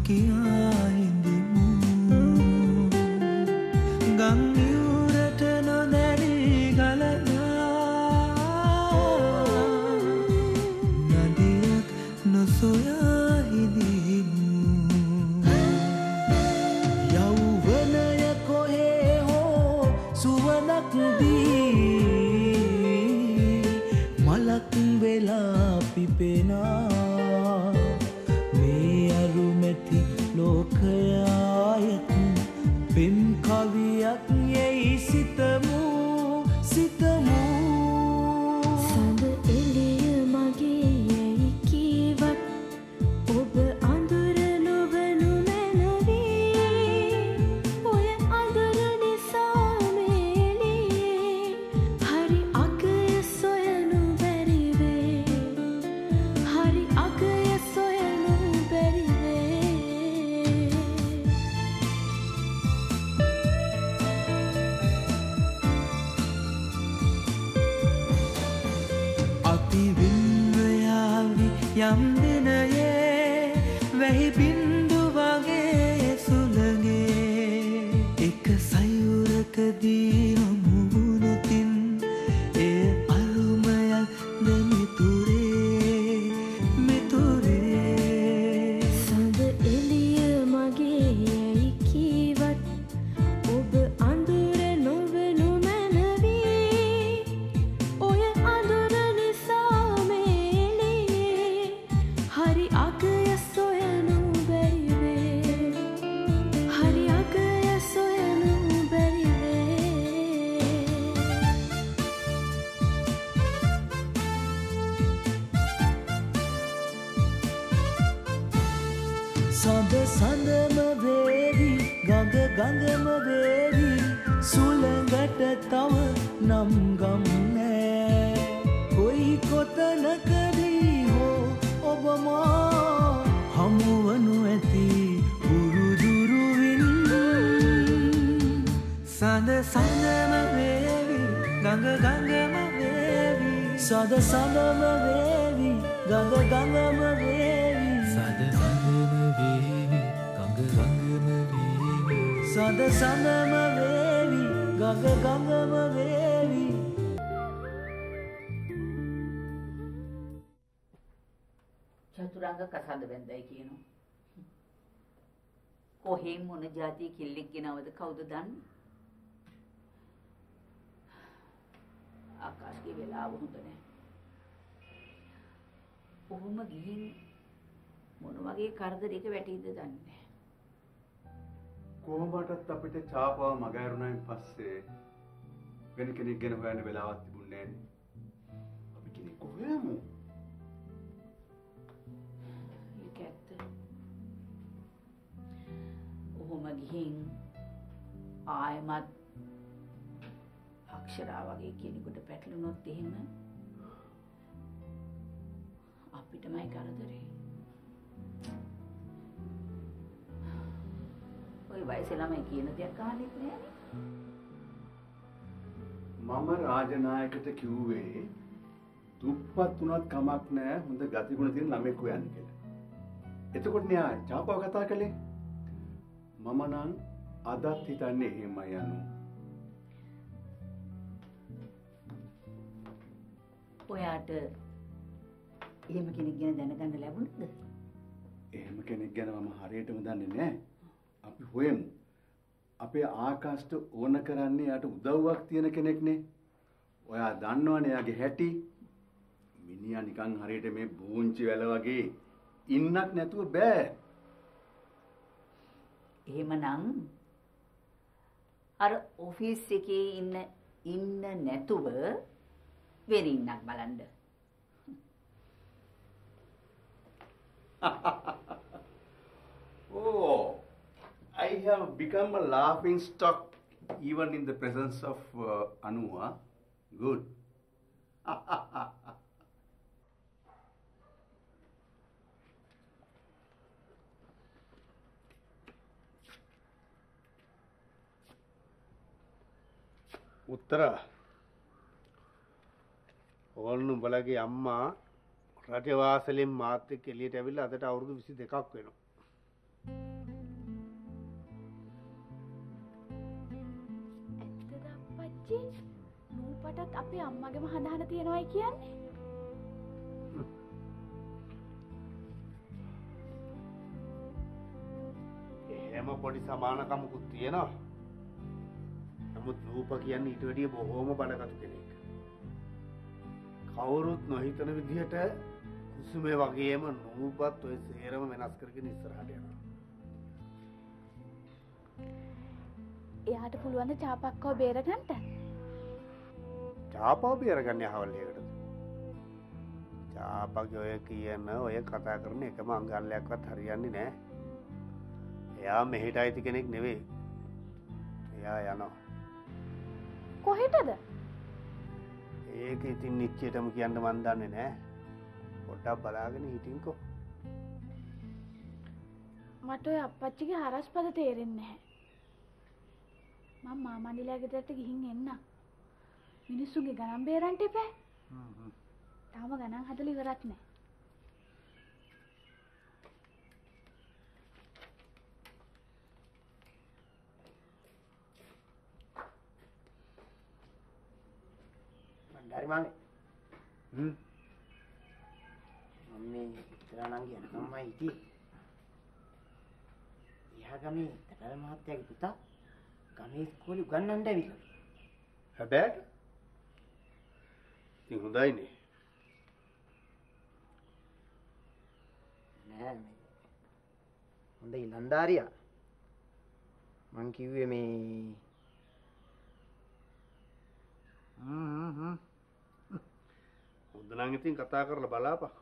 කියා හිඳිමු ගම් යුරට නොදැනි ගලනා නදියක් නොසොයා හිඳිමු යෞවනය කොහේ හෝ සුවඳක් දී මලක් වෙලා පිපෙනා මේ අරුමැති ලෝකයායත් පෙම් කවියක් යැයි සිතමු සිතමු සඳ එළිය මගේ යැයි කීවත් ඔබ අඳුර නොවනු මැනවී ඔය අඳුර නිසා මේලියේ හරි අගය සොයනු බැරිවේ හරි අගය සොයනු බැරිවේ අපි වින්වයාවි යම් දිනයේ වැහි බින්දු වගේ සුළගේ එක සයුරකදී හමු වුණොතින් එය අරුමයක් ද මිතුරේ මිතුරේ සඳ එළිය මගේ යැයි කීවත් ඔබ අඳුර නොවනු මැනවී ඔය අඳුර නිසා මේලියේ හරි අගය සොයනු බැරිවේ හරි අගය සොයනු බැරිවේ සඳ සඳම වේවි ගඟ ගඟම වේවි සුළඟට තව නම් ගම් නෑ කොයි කොතනකදී හෝ ඔබ මා හමුවනු ඇති උරුදුරුවින් සඳ සඳම වේවි ගඟ ගඟම වේවි සඳ සඳම වේවි ගඟ ගඟම වේවි සඳ සඳම වේවි ගඟ ගඟම වේවි සඳ සඳම වේවි ගඟ ගඟම වේවි චතුරංග කසඳ බැන්දයි කියනවා. කොහෙන් මොන જાති කිල්ලෙක් ගෙනවද කවුද දන්නේ? ආකාශයේ වෙලාව හොඳ නැහැ. ඔහුම ගිහින් මොන වගේ කරදරයක වැටීද දන්නේ නැහැ. කොහොමටත් අපිට චාපාව මග ඇරුණායින් පස්සේ වෙන කෙනෙක් ගැන හොයන්න වෙලාවක් තිබුණේ නැහැ. අපි කෙනෙක් කොහෙමු? ඒක ඇත්ත. ඔහුම ගිහින් ආයමත් අක්ෂරා වගේ කෙනෙකුට පැටලුනොත් එහෙම අපිටමයි කරදරේ. ඔය වයසේ ළමයි කියන දෙයක් අහන්නේ නෑනේ. මම රාජනායකට කිව්වේ දුප්පත් වුණත් කමක් නෑ හොඳ ගතිගුණ තියෙන ළමෙක් හොයන්න කියලා. එතකොට න්යා චාපාව කතා කළේ මම නම් අදත් හිතන්නේ එහෙමයි යනු. ඔයාට එහෙම කෙනෙක් ගැන දැනගන්න ලැබුණද? එහෙම කෙනෙක් ගැන මම හරියටම දන්නේ නෑ. අපි හොයමු. අපේ ආකාශට ඕන කරන්නේ යාට උදව්වක් තියෙන කෙනෙක්නේ. ඔයා දන්නවනේ යාගේ හැටි. මිනිහා නිකන් හරියට මේ බෝංචි වැල වගේ ඉන්නක් නැතුව බෑ. එහෙමනම් අර ඔෆිස් එකේ ඉන්න නැතුව වෙන ඉන්නක් බලන්න. Oh, I have become a laughing stock even in the presence of Anua. Good. උත්තර ඕන්න උඹලගේ අම්මා රටේ වාසලෙන් මාත් එක්ක එළියට ඇවිල්ලා අදට අවුරුදු 22ක් වෙනවා. ඇත්තද අප්පච්චි? නූපටත් අපේ අම්මගේම හඳහන තියනවායි කියන්නේ? එහෙම පොඩි සමානකමකුත් තියෙනවා. නමුත් රූප කියන්නේ ඊට වැඩිය බොහෝම බඩගතු කෙනෙක්. කවුරුත් නොහිතන විදිහට කුසුමේ වගේම නූපත් ඔය සේරම වෙනස් කරගෙන ඉස්සරහට යනවා. එයාට පුළුවන් ද චාපක්කව බේරගන්න? චාපව බේරගන්නේ අහවල් එකටද? චාපගේ ඔය කියන ඔය කතා කරන එකම අංගල්ලයක්වත් හරියන්නේ නැහැ. එයා මෙහෙට අයිති කෙනෙක් නෙවෙයි. එයා යනවා. කොහෙටද? ඒක ඉතින් නිච්චයටම කියන්න මන් දන්නේ නැහැ. පොඩ්ඩක් බලාගෙන හිටින්කෝ. මට ඔය අප්පච්චිගේ හරස්පද තේරෙන්නේ නැහැ. මම මාමණ්ඩිලා ගෙදරට ගිහින් එන්න. මිනිස්සුන්ගේ ගණන් බේරන්න එපා. තාම ගණන් හදලා ඉවරත් නැහැ. මණ්ඩාරි මාමේ. මම මේ ඉතරණන් යනකම්මයි හිටියේ. එයා ගමේ තකල මහත්තයාගේ පුතා ගමේ ඉස්කෝලේ උගන්වන්න ඇවිල්ලා. හැබැයි ඉතින් හොඳයිනේ. නෑ මේ හොඳයි නන්දාරියා. මං කිව්වේ මේ හොඳ නම් ඉතින් කතා කරලා බලාපන්.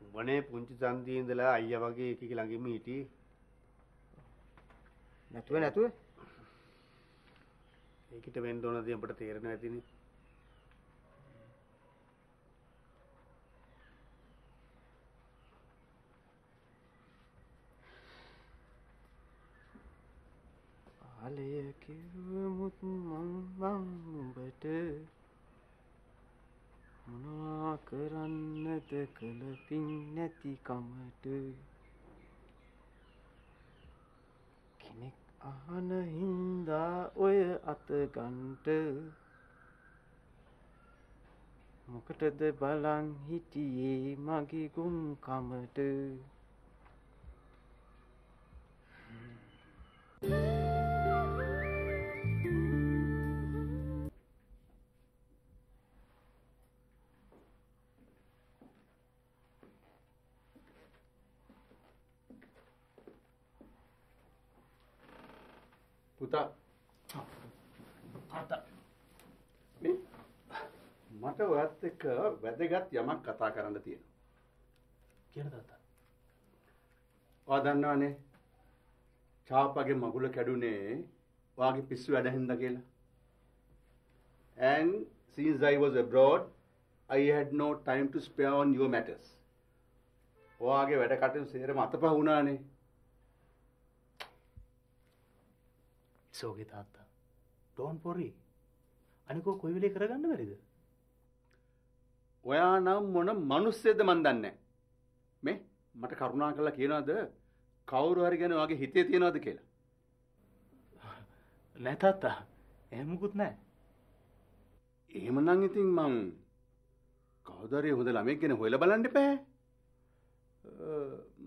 උඹනේ පුංචි සන්දියේ ඉඳලා අයියා වගේ එකෙක් ළඟින්ම හිටියේ. නැතුව ඒකිට වෙන්න ඕන දේ අපිට තේරෙන්නේ නැතිනේ. ආලය කිව්වමුත් මම උඹට මොනවා කරන්නද කළ පින් නැති කමට කෙනෙක් අහන හින්දා ඔය අත ගන්ට මොකටද බලන් හිටියේ මගේ ගුම් කමට පුතා මේ මට ඔයත් එක්ක වැදගත් යමක් කතා කරන්න තියෙනවා. කියන තාත්තා. ඔයා දන්නවනේ චාපගේ මගුල කැඩුනේ ඔයාගේ පිස්සු වැඩ හින්දා කියලා. And since I was abroad, I had no time to spare on your matters. ඔයාගේ වැඩ කටයුතු සේරම අතපහ වුණානේ. සෝගේ තාත්තා. Don't worry. අනිකෝ කොයි වෙලේ කරගන්න බැරිද? ඔයා නම් මොන මිනිස්සෙක්ද මන් දන්නේ නැහැ. මේ මට කරුණා කරලා කියනවාද කවුරු හරි ගැන ඔයාගේ හිතේ තියනවාද කියලා? නෑ තාත්තා. එහෙම මුකුත් නෑ. එහෙමනම් ඉතින් මං කවුද හරි හොඳ ළමෙක් ගැන හොයලා බලන්න එපා.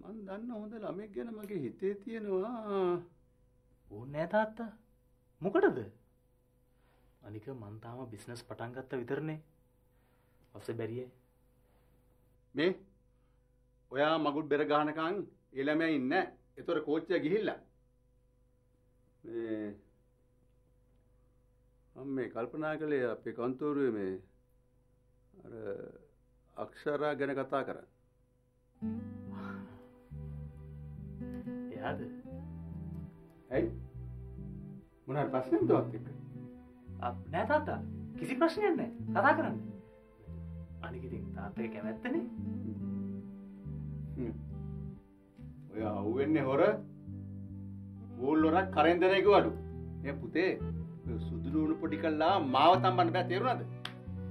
මං දන්න හොඳ ළමෙක් ගැන මගේ හිතේ තියෙනවා. ඕනේ නෑ තාත්තා. මොකටද? අනික මං තාම බිස්නස් පටන් ගත්ත විතරනේ. ඔස්සේ බැරියේ. මේ ඔයා මගුල් බෙර ගහනකන් ඒ ළමයා ඉන්නේ නැහැ. ඒතර කෝච්චිය ගිහිල්ලා. මේ මම මේ කල්පනා කළේ අපේ කන්තෝරුවේ මේ අර අක්ෂරා ගැන කතා කරා. එයාද? ඇයි? මොනාර ප්‍රශ්නයක් දුවත් එක්ක? නෑ තාත්තා. කිසි ප්‍රශ්නයක් නෑ. කතා කරන්න. අනික ඉතින් තාත්තගේ කැමැත්තනේ. ඔය අහුවෙන්නේ හොර ඌල් හොරක් කරෙන් දෙන එක වඩු. මේ පුතේ සුදුළු උණු පොඩි කළා මාව තම්බන්න බෑ තේරුණාද?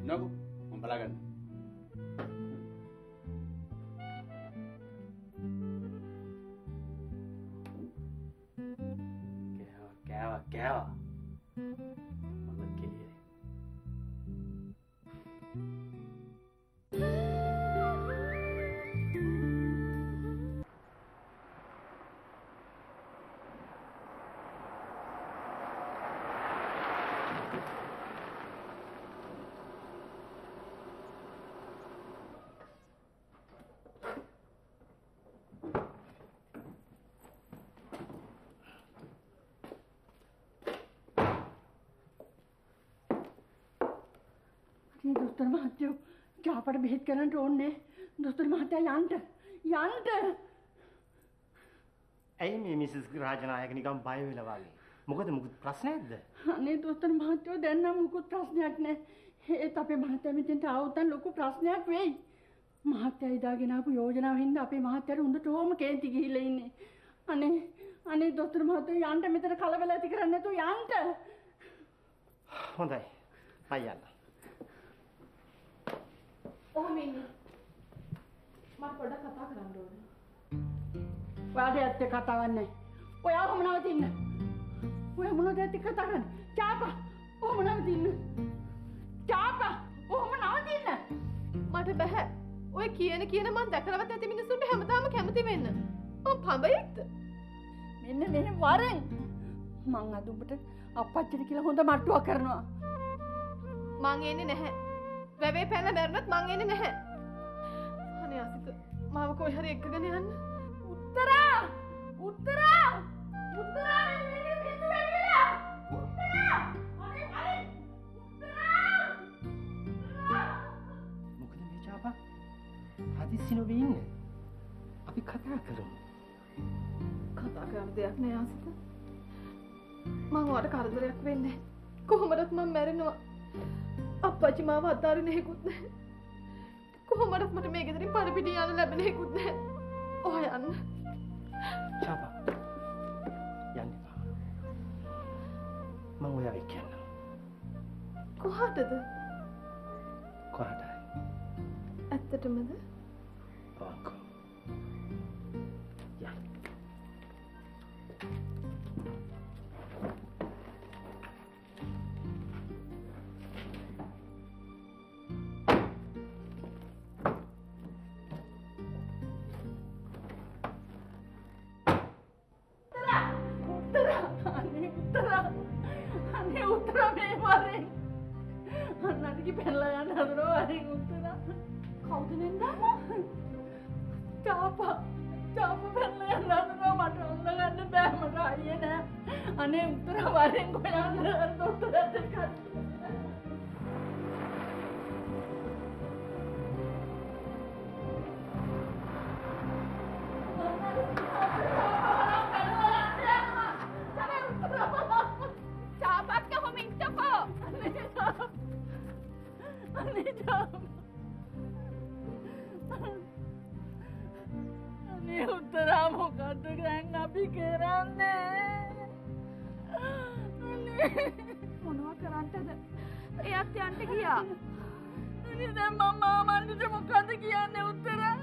නකෝ මම බලාගන්න. කෑවා. මම කෙලියයි. දොස්තර මහත්තයෝ චාපට බෙහෙත් කරන්න ඕනේ. දොස්තර මහත්තයා යන්න. ඇයි මේ මිසස් රාජනායක නිකන් බය වෙලා වගේ? මොකද මුකුත් ප්‍රශ්නයක්ද? අනේ දොස්තර මහත්තයෝ දැන් නම් මුකුත් ප්‍රශ්නයක් නෑ. ඒත් අපේ මහත්තයා මෙතෙන්ට ආවොත් ලොකු ප්‍රශ්නයක් වෙයි. මහත්තයා ඉදාගෙන ආපු යෝජනාව හින්දා අපේ මහත්තයාට හොඳටම කේන්ති ගිහිල්ලා ඉන්නේ. අනේ දොස්තර මහත්තයෝ යන්න මෙතන කලබල ඇති කරන්නේ නැතුව යන්න. හොඳයි. අයියන්න. ඔහොම ඉන්නේ. මම පොඩ්ඩක් කතා කරන්න ඕනේ. ඔයාට ඇත්තේ කතාවක් නැහැ. ඔයා ඔහොම නවතින්න. ඔයා මොනවද ඇත්තේ කතා කරන්නේ? චාපා ඔහොම නවතින්න. චාපා ඔහොම නවතින්න. මට බෑ. ඔය කියන මං දැකලවත් නැති මිනිස්සුන්ට හැමදාම කැමති වෙන්න. මං පඹයෙක්ද? මෙන්න මේ වරෙන් මං අද උඹට අපච්චිට කියලා හොඳ මට්ටුවක් කරනවා. මං එන්නේ නැහැ. වැවේ පැනලා මැරුණත් මං එන්නේ නැහැ. අනේ අසිත මාව කොයි හරි එක්කගෙන යන්න. උත්තරා මේ පිටු වෙලා. උත්තරා අනේ උත්තරා. මොකද මේ චාපා? හදිස්සි නොවී ඉන්නේ. අපි කතා කරමු. කතා කරන්න දෙයක් නෑ අසිත. මං ඔයාලට කරදරයක් වෙන්නේ නැහැ. කොහොමදත් මං මැරෙනවා. අප්පච්චි මාව අතාරින්න හේකුත් නැහැ. කොහොමදත් මට මේ ගෙදරින් පරපිටින් යන්න ලැබෙන හේකුත් නැහැ. ඔය යන්න. චාපා. යන්න එපා. මං ඔයාව එක්කන්නම්. කොහටද? කොහටයි? ඇත්තටමද? ඔව්. උත්තර මේ වරෙන් අන්නටි පැනලා යන්න හදනවා වරෙන් උත්තර. කවුද නෙන්දා? චාපා පැනලා යන්න හදනවා. මට ඔන්න ගන්න බෑ. මට අයියේ නෑ. අනේ උත්තර වරෙන් කොයන්ද දොස්තරට කතා. අනේ උත්තරා මොකද්ද දැන් අපි කරන්නේ? මොනවා කරන්නද? එයාත් යන්න ගියා. අනේ දැන් මම මාමන්ට මොකද්ද කියන්නේ උත්තරා?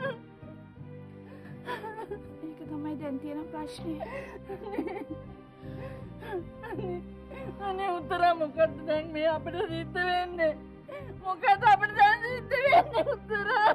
ඒක තමයි දැන් තියෙන ප්‍රශ්නේ. අනේ උත්තරා මොකද්ද දැන් මේ අපිට සිද්ධ වෙන්නේ? මොකද අපිට දැන් සිද්ධ වෙන්නේ උත්තරා?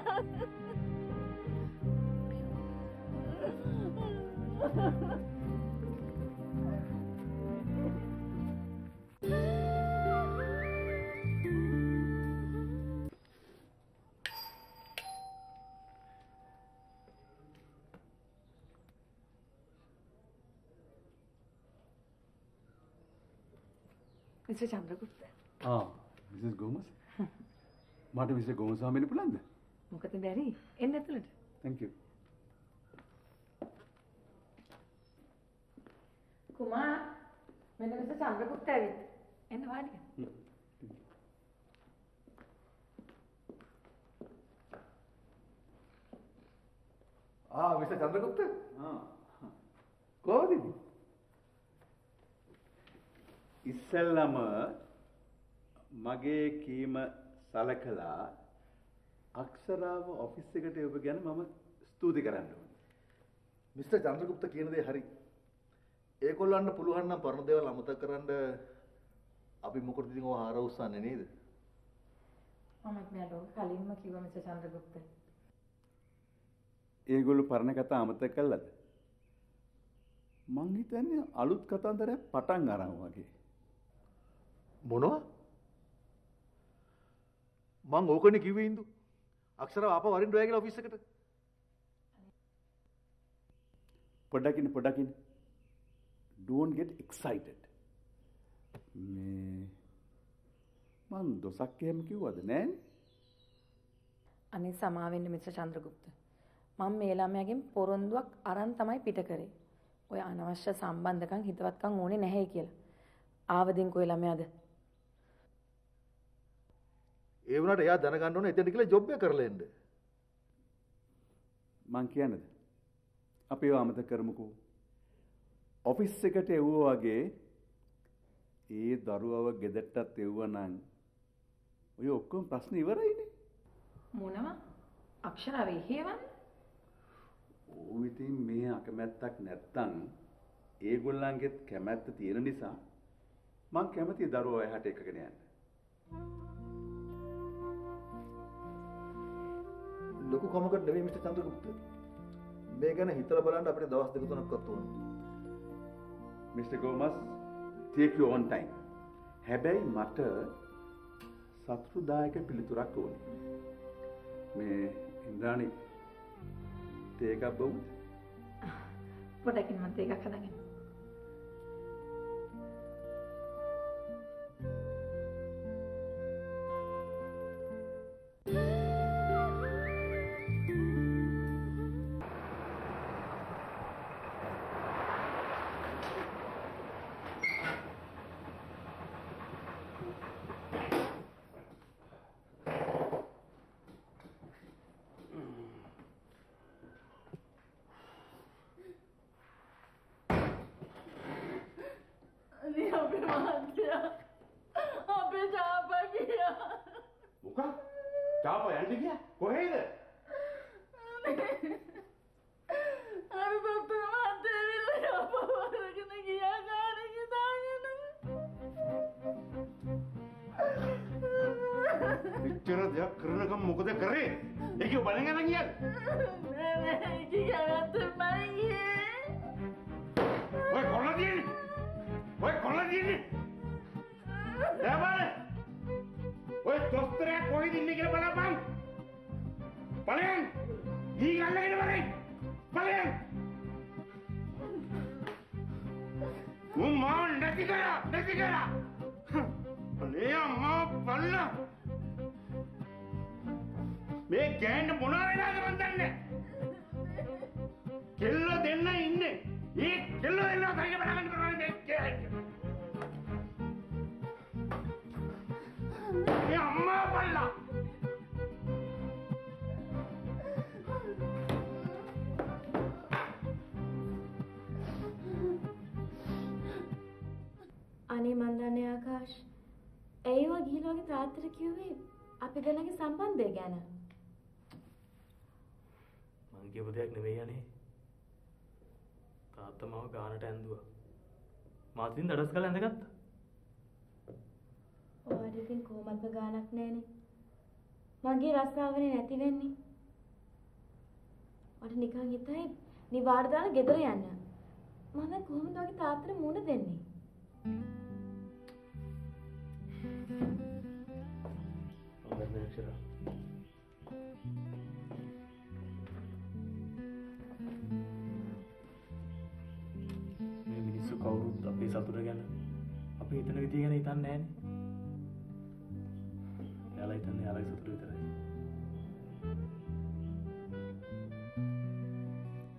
මිස්ටර් චන්ද්‍රගුප්ත. මිසස් ගෝමස්. මට මිස්ටර් ගෝමස් හම්බෙන්න පුළුවන්ද? මොකද බැරි? එන්න ඇතුළට. Thank you. කුමාර් මෙන්න මිස්ටර් චන්ද්‍රගුප්ත ඇවිත්. එන්න වාඩි වෙන්න. මිස්ටර් චන්ද්‍රගුප්ත. කොහොමද ඉන්නේ? ඉස්සෙල්ලම මගේ කීම සලකලා අක්ෂරාව ඔෆිස් එකට ඔබ ගැන මම ස්තුති කරන්න ඕනේ. මිස්ටර් චන්ද්‍රගුප්ත කියන දේ හරි. ඒගොල්ලන්ට පුළුවන් නම් පරණ දේවල් අමතක කරන්න අපි මොකටද ඉතින් ඔය හාර උස්සන්නේ නේද? මමත් නෑ ලෝක කලින්ම කිව්වා මිස්ටර් චන්ද්‍රගුප්ත. ඒගොල්ලෝ පරණ කතා අමතක කළාද? මං හිතන්නේ අලුත් කතන්දරයක් පටන් අරන් වගේ. මොනවා? මං ඕකනේ කිව්වේ ඉඳු. අක්ෂරව ආපහු වරින් රෝයා කියලා ඔෆිස් එකට. පොඩකින්. Don't get excited. මං දොසක් එහෙම කිව්වද නෑනේ? අනේ සමාවෙන්න මිස්ටර් චන්ද්‍රගුප්ත. මම මේ ළමයාගෙන් පොරොන්දුවක් අරන් තමයි පිට කරේ. ඔය අනවශ්‍ය සම්බන්ධකම් හිතවත්කම් ඕනේ නැහැ කියලා. ආවදින් කොයි ළමයාද? ඒ වුණාට එයා දැනගන්න ඕනේ එතෙන්ට කියලා ජොබ් එක කරලා එන්න. මං කියන්නද? අපි ඒව අමතක කරමුකෝ. ඔෆිස් එකට එවුවා වගේ ඒ දරුවව ගෙදරටත් එවුවා නම් ඔය ඔක්කොම ප්‍රශ්න ඉවරයිනේ. මොනවා? අක්ෂරාවේ හේවන්නේ? ඔව් ඉතින් මේ අකමැත්තක් නැත්තම් ඒගොල්ලන්ගෙත් කැමැත්ත තියෙන නිසා මං කැමතියි දරුවෝ එහාට එකගෙන යන්න. ලොකු කමකට නෙවෙයි මිස්ටර් චන්ද්‍රගුප්ත. මේ ගැන හිතලා බලන්න අපිට දවස් දෙක තුනක්වත් ඕනේ. Mr. Gomes, take your own time. හැබැයි මට සතුටුදායක පිළිතුරක් ඕනේ. මේ ඉන්ද්‍රාණි තේ එකක් බොමුද? පොඩකින් මම තේ එකක් හදාගෙන. අනේ මන් දන්නේ ආකාශ් ඇයිව ගිහිල්ලා වගේ තාත්තට කිව්වේ අපි දෙන්නගේ සම්බන්ධය ගැන මං කියපු දෙයක් නෙවෙයි අනේ තාත්තා මාව ගානට ඇඳුවා මාත් ඉතින් දඩස් කරලා ඇඳගත්තා ඔයාට ඉතින් කොහොමද ගානක් නැහනේ මගේ රස්සාවනේ නැති වෙන්නේ මට නිකන් හිතයි නිවාඩ දාලා ගෙදර යන්න මම දැන් කොහොමද වගේ තාත්තට මුණ දෙන්නේ මේ මිනිස්සු කවුරුත් අපේ සතුට ගැන අපි හිතන විදිය ගැන හිතන්නේ නැහනේ. එයාලා හිතන්නේ එයාලගේ සතුට විතරයි.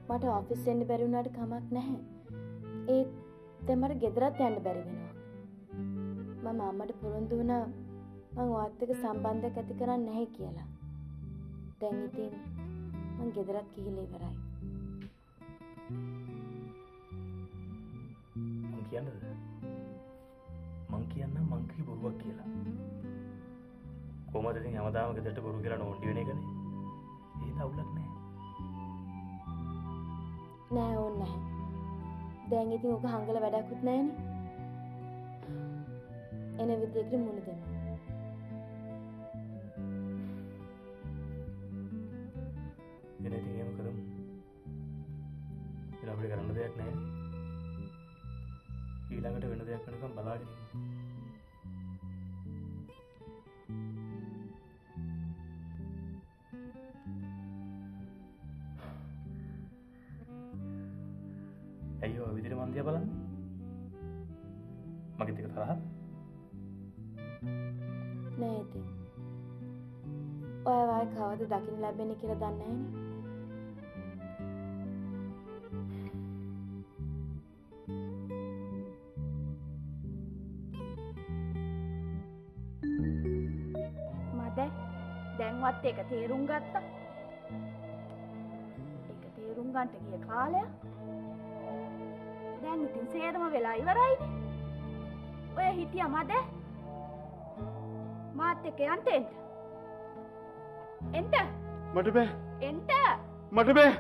මට ඔෆිස් එන්න බැරි වුණාට කමක් නැහැ. ඒත් දැන් මට ගෙදරත් යන්න බැරි වෙනවා. මම අම්මට පොරොන්දු වුණා මං ඔයත් එක්ක සම්බන්ධයක් ඇති කරන්නේ නැහැ කියලා. දැන් ඉතින් මං ගෙදරත් ගිහිල්ලා ඉවරයි. මං කියන්නද? මං කියන්නම් මං කී බොරුවක් කියලා. කොහමද ඉතින් හැමදාම ගෙදරට බොරු කියලා නෝන්ඩි වෙන එකනේ. ඒක අවුලක් නෑ. නෑ ඕනේ නැහැ. දැන් ඉතින් ඔක හංගල වැඩකුත් නැහැනේ. එන විදිහට මුණ දෙන්න. එන ඉතින් එහෙම කරමු. ඉතින් අපිට කරන්න දෙයක් නැහැ. ඊළඟට වෙන දෙයක් වෙනකම් බලාගෙන ඉන්න. අයියෝ විදිහට මන් දිහා බලන්න. මගේ ටික තරහද? නෑ ඉතින්. ඔය වයි කවද දකින්න ලැබෙන්නේ කියලා දන්නේ නැහනේ. මද දැන්වත් ඒක තේරුම් ගත්තා. ඒක තේරුම් ගන්නට ගිය කාලයක්. දැන් ඉතින් සේරම වෙලා ඉවරයිනේ. ඔය හිටියා මද? මාත් එක්ක යන්න එන්න. මට බෑ. එන්න. මට බෑ.